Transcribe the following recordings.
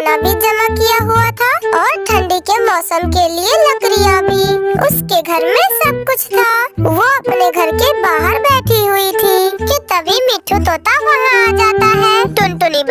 खाना भी जमा किया हुआ था और ठंडी के मौसम के लिए लकड़ियाँ भी। उसके घर में सब कुछ था। वो अपने घर के बाहर बैठी हुई थी कि तभी मिट्ठू तोता वहाँ आ जाता है। टुनटुनी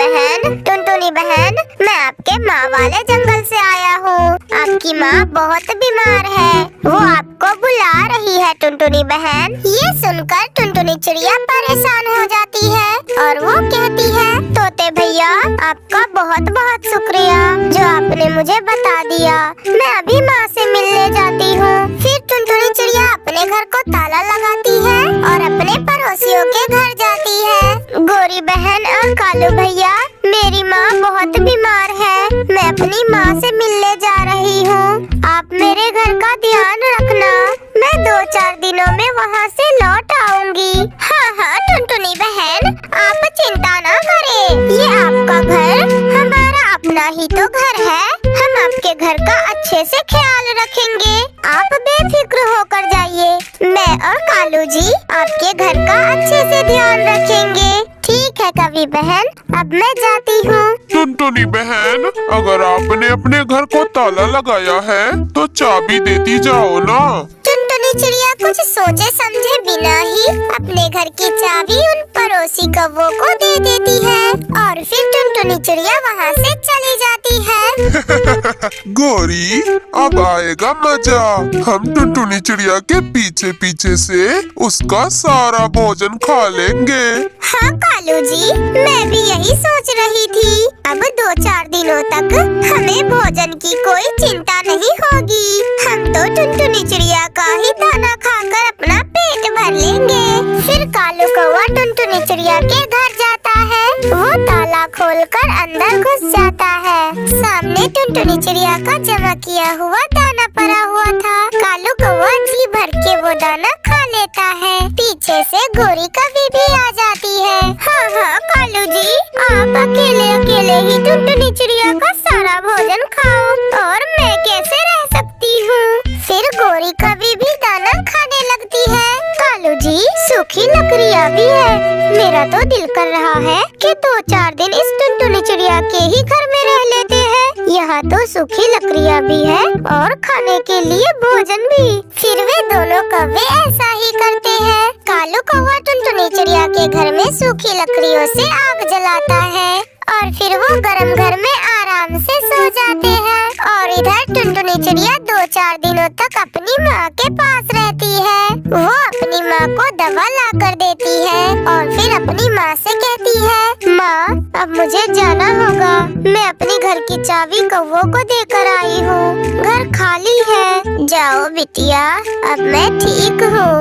बहन, मैं आपके माँ वाले जंगल से आया हूँ। आपकी माँ बहुत बीमार है, वो आपको बुला रही है टुनटुनी बहन। ये सुनकर टुनटुनी चिड़िया परेशान हो जाती है और वो कहती है, तोते भैया आपका बहुत बहुत शुक्रिया जो आपने मुझे बता दिया। मैं अभी माँ से मिलने जाती हूँ। फिर टुनटुनी चिड़िया अपने घर को ताला लगाती है और अपने पड़ोसियों के घर जाती है। गोरी बहन और कालू भैया, मेरी माँ बहुत बीमार है, मैं अपनी माँ से मिलने जा रही हूँ। आप मेरे घर का ध्यान रखना, मैं 2-4 दिनों में वहाँ से लौट आऊंगी। हाँ टुनटुनी बहन, आप चिंता ना करें, ये आपका घर हमारा अपना ही तो घर है। हम आपके घर का अच्छे से ख्याल रखेंगे, आप बेफिक्र होकर जाइए। मैं और कालू जी आपके घर का अच्छे से ध्यान रखेंगे। ठीक है कवि बहन, अब मैं जाती हूँ। टुनटुनी बहन, अगर आपने अपने घर को ताला लगाया है तो चाबी देती जाओ ना। टुनटुनी चिड़िया कुछ सोचे समझे बिना ही अपने घर की चाबी उन पड़ोसी कौवों को दे देती है और फिर टुनटुनी चिड़िया वहाँ से चली जाती है। गोरी, अब आएगा मजा। हम टुनटुनी चिड़िया के पीछे पीछे से उसका सारा भोजन खा लेंगे। हाँ कालू जी, मैं भी यही सोच रही थी। अब 2-4 दिनों तक हमें भोजन की कोई चिंता नहीं होगी। हम तो टुनटुनी चिड़िया का ही दाना खाकर अपना पेट भर लेंगे। फिर कालू कौवा टुनटुनी चिड़िया के घर जाता है। वो ताला खोलकर अंदर घुस जाता है। सामने टुनटुनी चिड़िया का जमा किया हुआ दाना पड़ा हुआ था। कालू कौवा जी भर के वो दाना खा लेता है। पीछे से गोरी कभी भी आ जाती है। हाँ कालू जी, आप अकेले ही टुनटुनी चिड़िया का सारा भोजन खाओ और मैं कैसे रह सकती हूँ। फिर गोरी कभी भी दाना खाने लगती है। कालू जी, सूखी लकड़ियाँ भी है। मेरा तो दिल कर रहा है कि 2-4 दिन इस टुनटुनी चिड़िया के ही घर में रह लेते हैं। यहाँ तो सूखी लकड़ियाँ भी है और खाने के लिए भोजन भी। फिर वे दोनों कौवे ऐसा ही करते हैं। कालू कौवा टुनटुनी चिड़िया के घर में सूखी लकड़ियों से आग जलाता है और फिर वो गरम घर में आराम से सो जाते हैं। और इधर टुनटुनी चिड़िया 2-4 दिनों तक अपनी माँ के पास रहती है। वो अपनी माँ को दवा ला कर देती है और फिर अपनी माँ से कहती है, माँ अब मुझे जाना होगा। मैं अपने घर की चाबी कौवों को देकर आई हूँ, घर खाली है। जाओ बिटिया, अब मैं ठीक हूँ।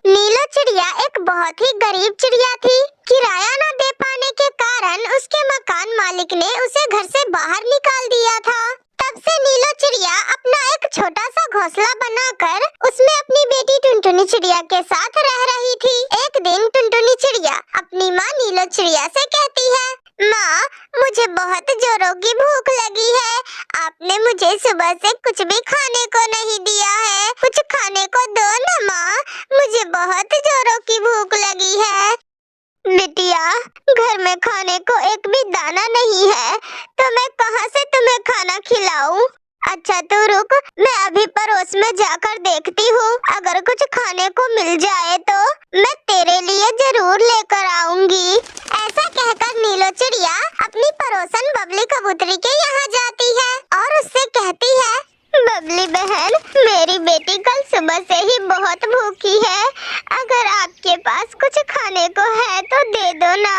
नीलो चिड़िया एक बहुत ही गरीब चिड़िया थी। किराया न दे पाने के कारण उसके मकान मालिक ने उसे घर से बाहर निकाल दिया था। तब से नीलो चिड़िया अपना एक छोटा सा घोंसला बनाकर उसमें अपनी बेटी टुनटुनी चिड़िया के साथ रह रही थी। एक दिन टुनटुनी चिड़िया अपनी माँ नीलो चिड़िया से कहती है, माँ मुझे बहुत जोरों की भूख लगी है। आपने मुझे सुबह से कुछ भी खाने को नहीं दिया है, कुछ खाने को दो ना माँ, मुझे बहुत जोरों की भूख लगी है। बिटिया, घर में खाने को एक भी दाना नहीं है तो मैं कहाँ से तुम्हें खाना खिलाऊं? अच्छा तू रुक, मैं अभी पड़ोस में जाकर देखती हूँ, अगर कुछ खाने को मिल जाए तो मैं तेरे लिए जरूर लेकर आऊंगी। ऐसा कहकर नीलो चिड़िया अपनी पड़ोसन बबली कबूतरी के यहाँ जाती है और उससे कहती है, बबली बहन, मेरी बेटी कल सुबह से ही बहुत भूखी है, अगर आपके पास कुछ खाने को है तो दे दो ना।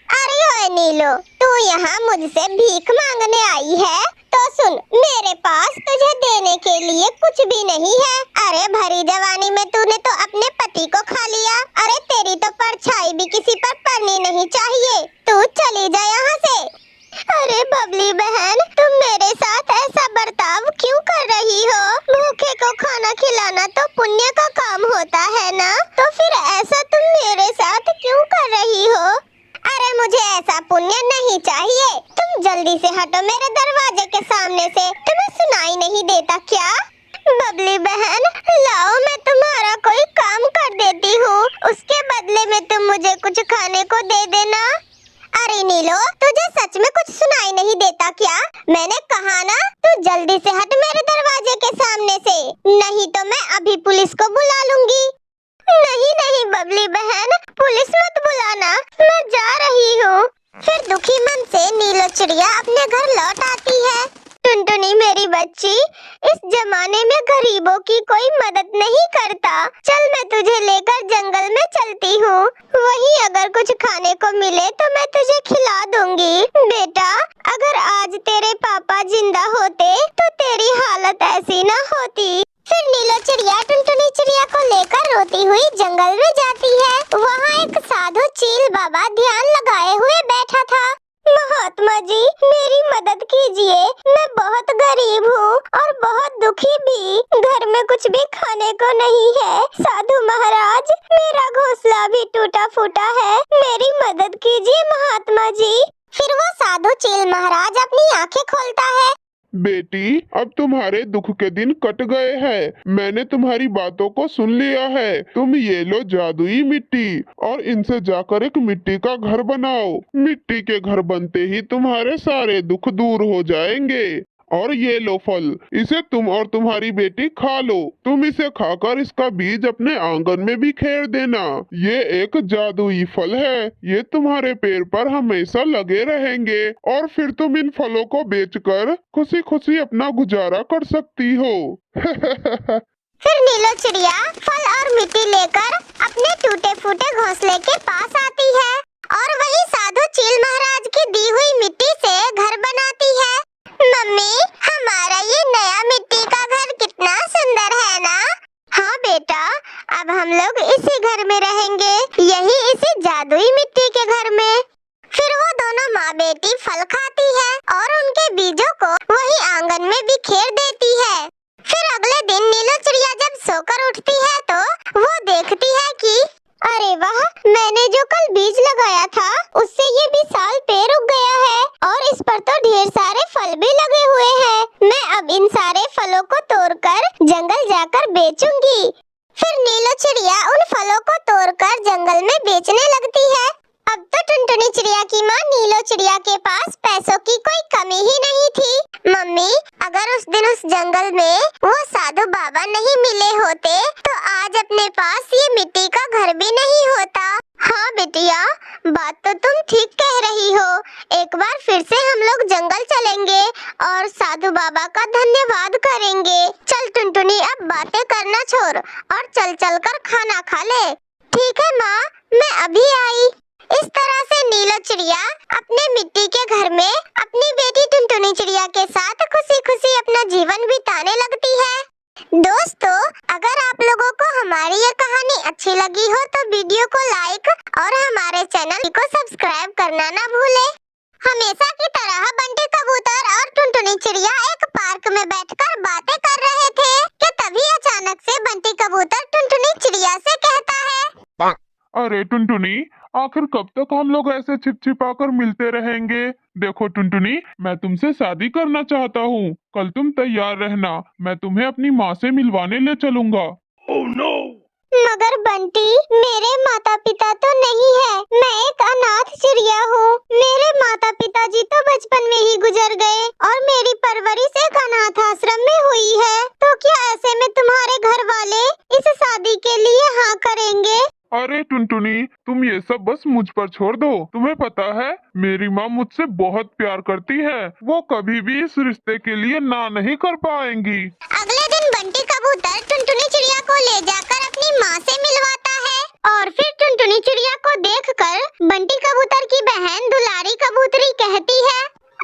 अरे ओए नीलो, तू यहाँ मुझसे भीख मांगने आई है? तो सुन, मेरे पास तुझे देने के लिए कुछ भी नहीं है। अरे भरी जवानी में तूने तो अपने पति को खा लिया। अरे तेरी तो परछाई भी किसी पर पड़नी नहीं चाहिए, तू चली जा यहाँ से। अरे बबली बहन, तुम मेरे साथ ऐसा बर्ताव क्यों कर रही हो? भूखे को खाना खिलाना तो पुण्य का काम होता है ना, तो फिर ऐसा तुम मेरे साथ क्यों कर रही हो? अरे मुझे ऐसा पुण्य नहीं चाहिए, तुम जल्दी से हटो मेरे दरवाजे के सामने से। तुम्हें सुनाई नहीं देता क्या? बबली बहन, लाओ मैं तुम्हारा कोई काम कर देती हूँ, उसके बदले में तुम मुझे कुछ खाने को दे देना। अरे नीलो, तुझे सच में कुछ सुनाई नहीं देता क्या? मैंने कहा ना, तू जल्दी से हट मेरे दरवाजे के सामने से, नहीं तो मैं अभी पुलिस को बुला लूंगी। नहीं नहीं बबली बहन, पुलिस मत बुलाना, मैं जा रही हूँ। फिर दुखी मन से नीलो चिड़िया अपने घर लौट आती है। टुनटुनी मेरी बच्ची, इस जमाने में गरीबों की कोई मदद नहीं करता। चल मैं तुझे लेकर जंगल में चलती हूँ, वहीं अगर कुछ खाने को मिले तो मैं तुझे खिला दूंगी। बेटा, अगर आज तेरे पापा जिंदा होते तो तेरी हालत ऐसी न होती। फिर नीलो चिड़िया टुनटुनी चिड़िया को लेकर रोती हुई जंगल में जाती है। वहाँ एक साधु चील बाबा ध्यान लगाए हुए बैठा था। महात्मा जी, मेरी मदद कीजिए, मैं बहुत गरीब हूँ और बहुत दुखी भी। घर में कुछ भी खाने को नहीं है। साधु महाराज, मेरा घोंसला भी टूटा फूटा है, मेरी मदद कीजिए महात्मा जी। फिर वो साधु चील महाराज अपनी आंखें खोलता है। बेटी, अब तुम्हारे दुख के दिन कट गए हैं। मैंने तुम्हारी बातों को सुन लिया है। तुम ये लो जादुई मिट्टी और इनसे जाकर एक मिट्टी का घर बनाओ। मिट्टी के घर बनते ही तुम्हारे सारे दुख दूर हो जाएंगे। और ये लो फल, इसे तुम और तुम्हारी बेटी खा लो। तुम इसे खाकर इसका बीज अपने आंगन में भी खेर देना। ये एक जादुई फल है, ये तुम्हारे पेड़ पर हमेशा लगे रहेंगे और फिर तुम इन फलों को बेचकर खुशी खुशी अपना गुजारा कर सकती हो। फिर नीलो चिड़िया फल और मिट्टी लेकर अपने टूटे फूटे घोंसले के पास आती है और वही साधु चील महाराज की दी हुई मिट्टी से घर बनाती है। मम्मी, हमारा ये नया मिट्टी का घर कितना सुंदर है ना? हाँ बेटा, अब हम लोग इसी घर में रहेंगे, यही इसी जादुई मिट्टी के घर में। फिर वो दोनों माँ बेटी फल खाती है और उनके बीजों को वही आंगन में बिखेर देती है। फिर अगले दिन नीलो चिड़िया जब सोकर उठती है तो वो देखती है कि अरे वाह, मैंने जो कल बीज लगाया था उससे ये विशाल पेड़ उग गया है और इस पर तो ढेर सारे फल भी लगे हुए हैं। मैं अब इन सारे फलों को तोड़कर जंगल जाकर बेचूंगी। फिर नीलो चिड़िया उन फलों को तोड़कर जंगल में बेचने लगती है। अब तो टुनटुनी चिड़िया की माँ नीलो चिड़िया के पास पैसों की कोई कमी ही नहीं थी। मम्मी, अगर उस दिन उस जंगल में वो साधु बाबा नहीं मिले होते तो आज अपने पास ये मिट्टी का घर भी नहीं होता। हाँ बेटिया, बात तो तुम ठीक कह रही हो। एक बार फिर से हम लोग जंगल चलेंगे और साधु बाबा का धन्यवाद करेंगे। चल टुनटुनी, अब बातें करना छोड़ और चल चल कर खाना खा ले। ठीक है माँ, मैं अभी आई। इस तरह से नीलो चिड़िया अपने मिट्टी के घर में अपनी बेटी टुनटुनी चिड़िया के साथ खुशी खुशी अपना जीवन बिताने लगती है। दोस्तों, अगर आप लोगों को हमारी ये कहानी अच्छी लगी हो तो वीडियो को लाइक और हमारे चैनल को सब्सक्राइब करना ना भूले। हमेशा की तरह बंटी कबूतर और टुनटुनी चिड़िया एक पार्क में बैठकर बातें कर रहे थे कि तभी अचानक से बंटी कबूतर टुनटुनी चिड़िया से कहता है, अरे टुनटुनी, आखिर कब तक हम लोग ऐसे छिपछिपाकर मिलते रहेंगे? देखो टुनटुनी, मैं तुमसे शादी करना चाहता हूँ। कल तुम तैयार रहना, मैं तुम्हें अपनी माँ से मिलवाने ले चलूंगा। Oh no! मगर बंटी, मेरे माता पिता तो नहीं है, मैं एक अनाथ चिड़िया हूँ। मेरे माता पिताजी तो बचपन में ही गुजर गए और मेरी परवरिश एक अनाथ आश्रम में हुई है। तो क्या ऐसे में तुम्हारे घर वाले इस शादी के लिए हाँ करेंगे? अरे टुनटुनी, तुम ये सब बस मुझ पर छोड़ दो। तुम्हें पता है, मेरी माँ मुझसे बहुत प्यार करती है। वो कभी भी इस रिश्ते के लिए ना नहीं कर पाएंगी। अगले दिन बंटी कबूतर टुनटुनी चिड़िया को ले जाकर अपनी माँ से मिलवाता है और फिर टुनटुनी चिड़िया को देखकर बंटी कबूतर की बहन दुलारी कबूतरी कहती है,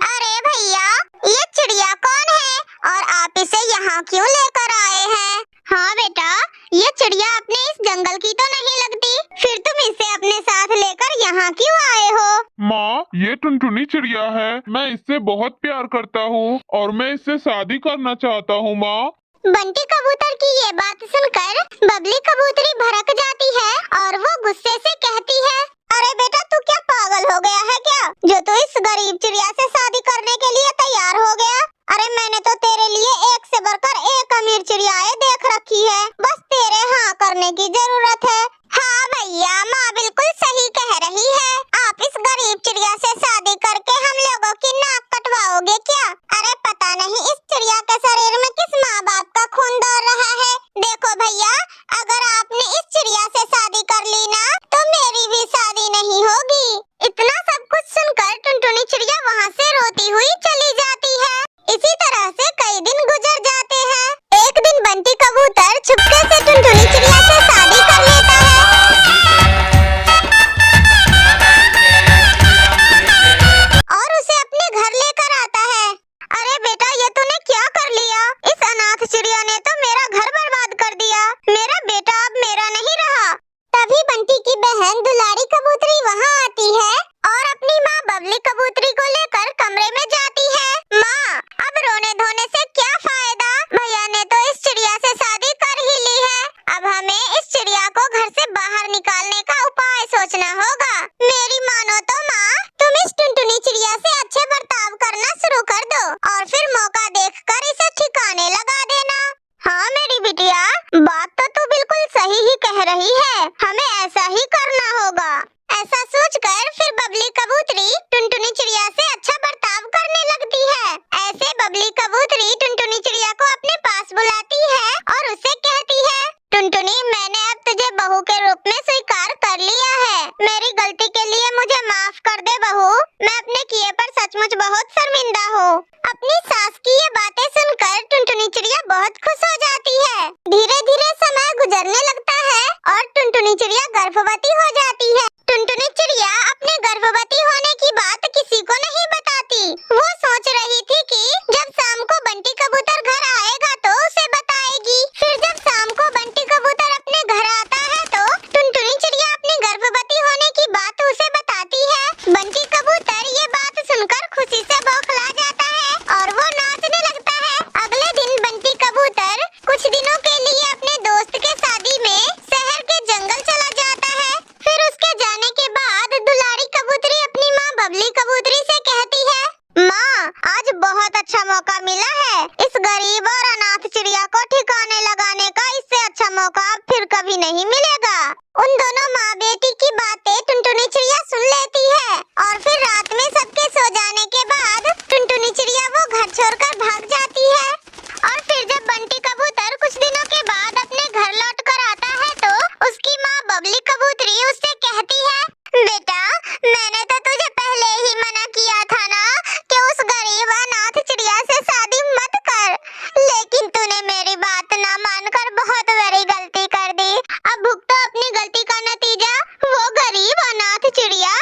अरे भैया, ये चिड़िया कौन है और आप इसे यहाँ क्यों लेकर आए हैं? हाँ बेटा, ये चिड़िया अपने इस जंगल की तो नहीं लगती, फिर तुम इसे अपने साथ लेकर यहाँ क्यों आए हो? माँ, ये टुनटुनी चिड़िया है। मैं इससे बहुत प्यार करता हूँ और मैं इससे शादी करना चाहता हूँ माँ। बंटी कबूतर की ये बात सुनकर बबली कबूतरी भड़क जाती है और वो गुस्से से कहती है, अरे बेटा, तू क्या पागल हो गया है क्या, जो तू इस गरीब चिड़िया से शादी करने के लिए तैयार हो गया? अरे मैंने तो तेरे लिए एक से बढ़कर एक अमीर चिड़ियाएं देख रखी है, बस तेरे हाँ करने की जरूरत है। हाँ भैया, माँ सुनकर टुनटुनी चिड़िया वहाँ से रोती हुई चली जाती है। इसी तरह से कई दिन गुजर जाते हैं। एक दिन बंटी कबूतर छुपके से टुनटुनी चिड़िया से शादी कर लेता है और उसे अपने घर लेकर आता है। अरे बेटा, ये तूने क्या कर लिया? इस अनाथ चिड़िया ने तो मेरा घर बर्बाद कर दिया। मेरा बेटा अब मेरा नहीं रहा। तभी बंटी की बहन दुलारी कबूतरी वहाँ आती है और अपनी माँ बबली कबूतरी को लेकर कमरे में जाती है। माँ, अब रोने धोने से क्या फायदा? भैया ने तो इस चिड़िया से शादी कर ही ली है। अब हमें इस चिड़िया को घर से बाहर निकालने का उपाय सोचना होगा। मेरी मानो तो माँ, तुम इस टुनटुनी चिड़िया से अच्छे बर्ताव करना शुरू कर दो और फिर मौका देखकर इसे ठिकाने लगा देना। हाँ मेरी बिटिया, बात तो तू बिल्कुल सही ही कह रही है। हमें ऐसा ही करना होगा। ऐसा सोचकर फिर बबली कबूतरी टुनटुनी चिड़िया से अच्छा बर्ताव करने लगती है। ऐसे बबली कबूतरी टुनटुनी चिड़िया को अपने पास बुलाती है और उसे कहती है, टुनटुनी, मैंने अब तुझे बहू के रूप में स्वीकार कर लिया है। मेरी गलती के लिए मुझे माफ कर दे बहू। मैं अपने किए पर सचमुच बहुत शर्मिंदा हूँ। अपनी सास की ये बातें सुनकर टुनटुनी चिड़िया बहुत खुश हो जाती है। धीरे धीरे समय गुजरने लगता है और टुनटुनी चिड़िया गर्भवती हो जाती है। टुनटुनी चिड़िया अपने गर्भवती होने की बात किसी को नहीं बताती। वो सोच रही थी कि जब शाम को बंटी कबूतर घर आएगा तो उसे बताएगी। फिर जब शाम को बंटी कबूतर अपने घर आता है तो टुनटुनी चिड़िया अपनी गर्भवती होने की बात उसे बताती है। बंटी कबूतर ये बात सुनकर खुशी से बौखला जाता है और वो नाचने लगता है। अगले दिन बंटी कबूतर कुछ दिनों के लिए अपने दोस्त के शादी में शहर के जंगल चला जाता है। फिर उसके जाने के बाद दुलारी कबूतरी अपनी माँ बबली कबूतरी से कहती है, माँ, आज बहुत अच्छा मौका मिला है। इस गरीब और अनाथ चिड़िया को ठिकाने लगाने का इससे अच्छा मौका अब फिर कभी नहीं मिलेगा। उन दोनों माँ बेटी की बातें टुनटुनी चिड़िया सुन लेती है और फिर रात में सबके सो जाने के बाद टुनटुनी चिड़िया वो घर छोड़कर भाग जाती है। और फिर जब बंटी कबूतर कुछ दिनों के बाद अपने घर लौट कर आता है तो उसकी माँ बबली कबूतरी उससे कहती है, बेटा, मैंने तो तुझे पहले ही मना किया था ना कि उस गरीब अनाथ चिड़िया से शादी मत कर, लेकिन तूने मेरी बात ना मानकर बहुत बड़ी गलती कर दी। अब भुगतो अपनी गलती का नतीजा। वो गरीब अनाथ चिड़िया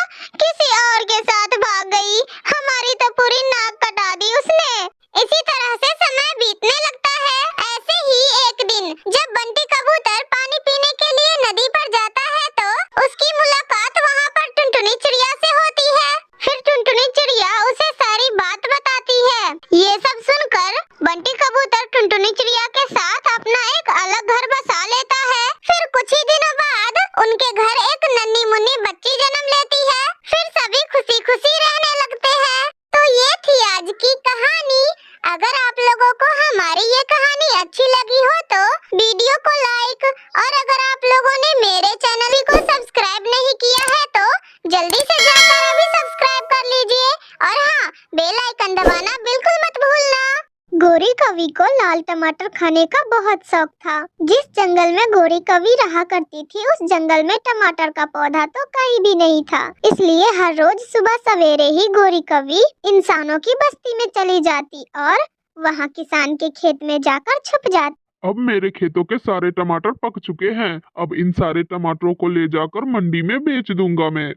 किसी और के साथ भाग गई। हमारी तो पूरी नाक कटा दी उसने। इसी तरह से समय बीतने लगता है। ऐसे ही एक दिन जब बंटी कबूतर पानी पीने के लिए नदी पर जाता है तो उसकी मुलाकात वहाँ पर टुनटुनी चिड़िया से होती है। फिर टुनटुनी चिड़िया उसे सारी बात बताती है। ये सब सुनकर बंटी कबूतर टुनटुनी चिड़िया के साथ अपना एक अलग घर बसा लेता है। फिर कुछ ही दिनों बाद उनके घर एक नन्ही मुन्नी बच्ची जन्म लेती है। फिर सभी खुशी खुशी रहने लगते हैं। तो ये थी आज की कहानी। अगर आप लोगों को हमारी ये कहानी अच्छी लगी हो तो वीडियो को लाइक, और अगर आप लोगों ने मेरे चैनल को सब्सक्राइब नहीं किया है तो जल्दी से जाकर अभी सब्सक्राइब कर लीजिए और हाँ, बेल आइकन दबाना बिल्कुल मत भूलना। गोरी कवि को लाल टमाटर खाने का बहुत शौक था। जिस जंगल में गोरी कवि रहा करती थी उस जंगल में टमाटर का पौधा तो कहीं भी नहीं था। इसलिए हर रोज सुबह सवेरे ही गोरी कवि इंसानों की बस्ती में चली जाती और वहाँ किसान के खेत में जाकर छुप जाती। अब मेरे खेतों के सारे टमाटर पक चुके हैं। अब इन सारे टमाटरों को ले जाकर मंडी में बेच दूंगा मैं।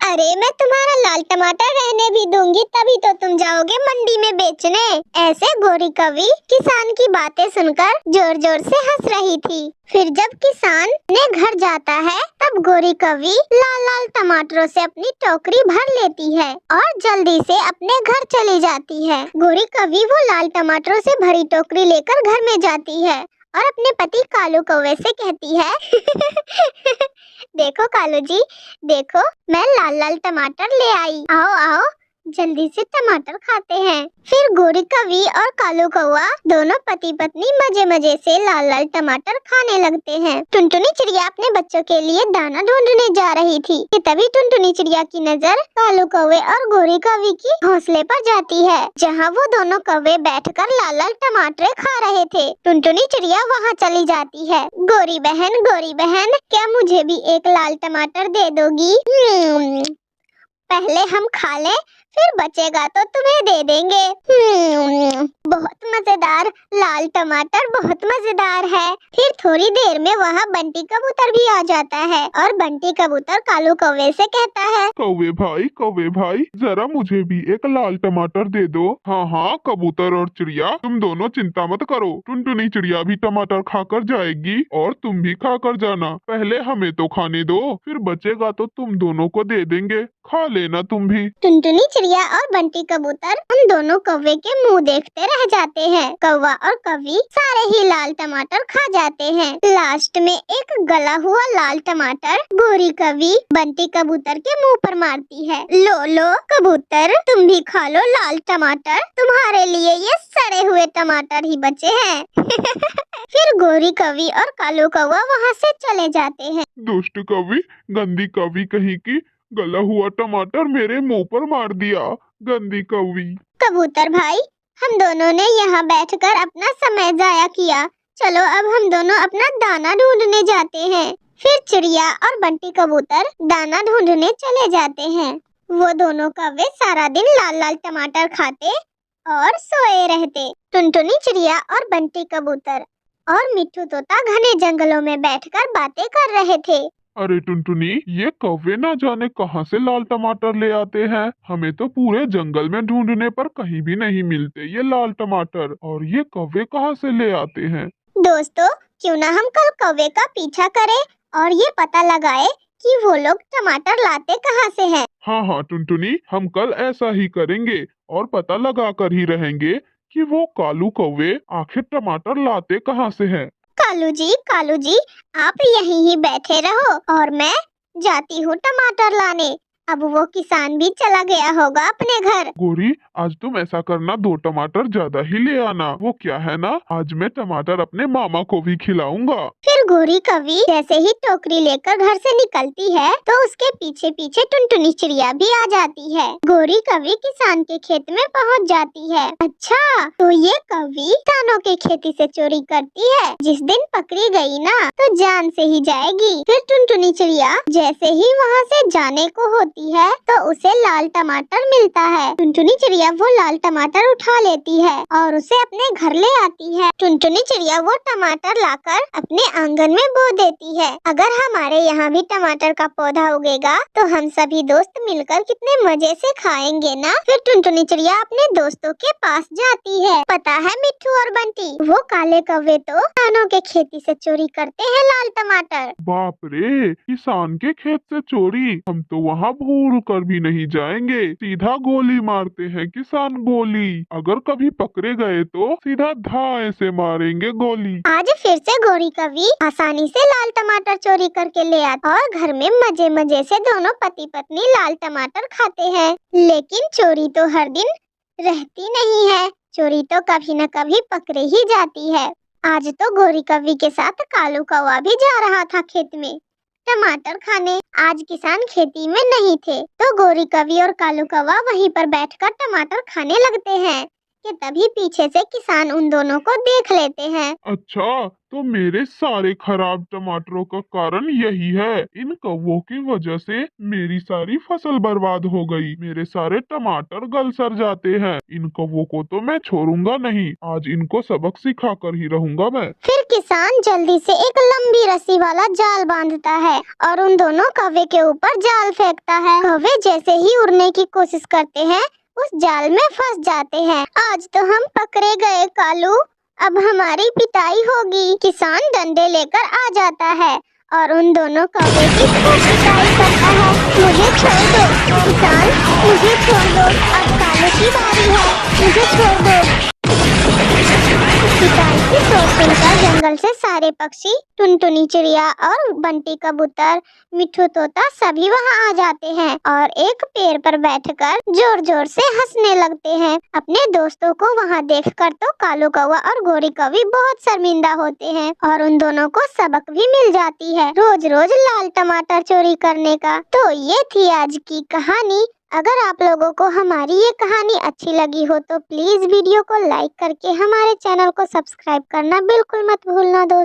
अरे, मैं तुम्हारा लाल टमाटर रहने भी दूंगी तभी तो तुम जाओगे मंडी में बेचने। ऐसे गोरी कवि किसान की बातें सुनकर जोर जोर से हंस रही थी। फिर जब किसान ने घर जाता है तब गोरी कवि लाल लाल टमाटरों से अपनी टोकरी भर लेती है और जल्दी से अपने घर चली जाती है। गोरी कवि वो लाल टमाटरों से भरी टोकरी लेकर घर में जाती है और अपने पति कालू कौवे से कहती है देखो कालू जी, देखो मैं लाल लाल टमाटर ले आई। आओ आओ, जल्दी से टमाटर खाते हैं। फिर गोरी कवि और कालू कौवा दोनों पति पत्नी मजे मजे से लाल लाल टमाटर खाने लगते हैं। टुनटुनी चिड़िया अपने बच्चों के लिए दाना ढूंढने जा रही थी कि तभी टुनटुनी चिड़िया की नजर कालू कौवे और गोरी कवि की घोंसले पर जाती है, जहाँ वो दोनों कौवे बैठकर लाल लाल टमाटर खा रहे थे। टुनटुनी चिड़िया वहाँ चली जाती है। गोरी बहन, क्या मुझे भी एक लाल टमाटर दे दोगी? पहले हम खा ले, फिर बचेगा तो तुम्हें दे देंगे। बहुत मजेदार लाल टमाटर, बहुत मजेदार है। फिर थोड़ी देर में वहाँ बंटी कबूतर भी आ जाता है और बंटी कबूतर कालू कौवे से कहता है, कौवे भाई जरा मुझे भी एक लाल टमाटर दे दो। हाँ हाँ कबूतर और चिड़िया, तुम दोनों चिंता मत करो, टुनटुनी चिड़िया भी टमाटर खाकर जाएगी और तुम भी खाकर जाना। पहले हमें तो खाने दो, फिर बचेगा तो तुम दोनों को दे देंगे, खा लेना तुम भी। टुनटुनी चिड़िया और बंटी कबूतर उन दोनों कौवे के मुंह देखते रह जाते हैं। कौवा और कौवी सारे ही लाल टमाटर खा जाते हैं। लास्ट में एक गला हुआ लाल टमाटर गोरी कौवी बंटी कबूतर के मुंह पर मारती है। लो लो कबूतर, तुम भी खा लो लाल टमाटर, तुम्हारे लिए ये सड़े हुए टमाटर ही बचे हैं। फिर गोरी कौवी और कालू कौवा वहाँ से चले जाते हैं। दुष्ट कौवी, गंदी कौवी कहीं की, गला हुआ टमाटर मेरे मुंह पर मार दिया, गंदी कौवी। कबूतर भाई, हम दोनों ने यहाँ बैठकर अपना समय जाया किया, चलो अब हम दोनों अपना दाना ढूंढने जाते हैं। फिर चिड़िया और बंटी कबूतर दाना ढूंढने चले जाते हैं। वो दोनों कौवे सारा दिन लाल लाल टमाटर खाते और सोए रहते। टुनटुनी चिड़िया और बंटी कबूतर और मिट्ठू तोता घने जंगलों में बैठकर बातें कर रहे थे। अरे टुनटुनी, ये कौवे ना जाने कहाँ से लाल टमाटर ले आते हैं, हमें तो पूरे जंगल में ढूंढने पर कहीं भी नहीं मिलते ये लाल टमाटर, और ये कौवे कहाँ से ले आते हैं। दोस्तों, क्यों ना हम कल कौवे का पीछा करें और ये पता लगाए कि वो लोग टमाटर लाते कहाँ से हैं। हाँ हाँ टुनटुनी, हम कल ऐसा ही करेंगे और पता लगा कर ही रहेंगे कि वो कालू कौवे आखिर टमाटर लाते कहाँ से हैं। कालू जी, आप यहीं ही बैठे रहो और मैं जाती हूँ टमाटर लाने। अब वो किसान भी चला गया होगा अपने घर। गोरी, आज तुम ऐसा करना, 2 टमाटर ज्यादा ही ले आना। वो क्या है ना, आज मैं टमाटर अपने मामा को भी खिलाऊंगा। फिर गोरी कौवी जैसे ही टोकरी लेकर घर से निकलती है तो उसके पीछे पीछे टुनटुनी चिड़िया भी आ जाती है। गोरी कौवी किसान के खेत में पहुंच जाती है। अच्छा, तो ये कौवी किसानों के खेती से चोरी करती है, जिस दिन पकड़ी गई ना तो जान से ही जाएगी। फिर टुनटुनी चिड़िया जैसे ही वहाँ से जाने को होती है तो उसे लाल टमाटर मिलता है। टुनटुनी चिड़िया वो लाल टमाटर उठा लेती है और उसे अपने घर ले आती है। टुनटुनी चिड़िया वो टमाटर लाकर अपने आंगन में बो देती है। अगर हमारे यहाँ भी टमाटर का पौधा उगेगा तो हम सभी दोस्त मिलकर कितने मजे से खाएंगे ना। फिर टुनटुनी चिड़िया अपने दोस्तों के पास जाती है। पता है मिट्ठू और बंटी, वो काले कौवे तो किसानों के खेती से चोरी करते हैं लाल टमाटर। बाप रे, किसान के खेत से चोरी, हम तो वहाँ भूल कर भी नहीं जाएंगे, सीधा गोली मारते हैं किसान गोली। अगर कभी पकड़े गए तो सीधा धाए से मारेंगे गोली। आज फिर से गोरी कौवी आसानी से लाल टमाटर चोरी करके ले आते और घर में मजे मजे से दोनों पति पत्नी लाल टमाटर खाते हैं। लेकिन चोरी तो हर दिन रहती नहीं है, चोरी तो कभी न कभी पकड़े ही जाती है। आज तो गोरी कौवी के साथ कालू कौवा भी जा रहा था खेत में टमाटर खाने। आज किसान खेती में नहीं थे तो गोरी कौवी और कालू कौवा वहीं पर बैठकर टमाटर खाने लगते हैं कि तभी पीछे से किसान उन दोनों को देख लेते हैं। अच्छा, तो मेरे सारे खराब टमाटरों का कारण यही है, इन कौवों की वजह से मेरी सारी फसल बर्बाद हो गई, मेरे सारे टमाटर गल सड़ जाते हैं। इन कौवों को तो मैं छोड़ूंगा नहीं, आज इनको सबक सिखा कर ही रहूंगा मैं। फिर किसान जल्दी से एक लंबी रस्सी वाला जाल बांधता है और उन दोनों कौवे के ऊपर जाल फेंकता है। कौवे जैसे ही उड़ने की कोशिश करते हैं उस जाल में फंस जाते हैं। आज तो हम पकड़े गए कालू, अब हमारी पिटाई होगी। किसान डंडे लेकर आ जाता है और उन दोनों कौवे की खूब पिटाई करता है। मुझे छोड़ दो किसान, मुझे छोड़ दो, अब कालू की बारी है, मुझे छोड़ दो। पिटाई की चोट सुनकर जंगल से सारे पक्षी, टुनटुनी चिड़िया और बंटी कबूतर, मिट्ठू तोता सभी वहाँ आ जाते हैं और एक पेड़ पर बैठकर जोर जोर से हंसने लगते हैं। अपने दोस्तों को वहाँ देखकर तो कालू कौवा और गोरी कौवी बहुत शर्मिंदा होते हैं और उन दोनों को सबक भी मिल जाती है रोज रोज लाल टमाटर चोरी करने का। तो ये थी आज की कहानी। अगर आप लोगों को हमारी ये कहानी अच्छी लगी हो तो प्लीज वीडियो को लाइक करके हमारे चैनल को सब्सक्राइब करना बिल्कुल मत भूलना दोस्तों।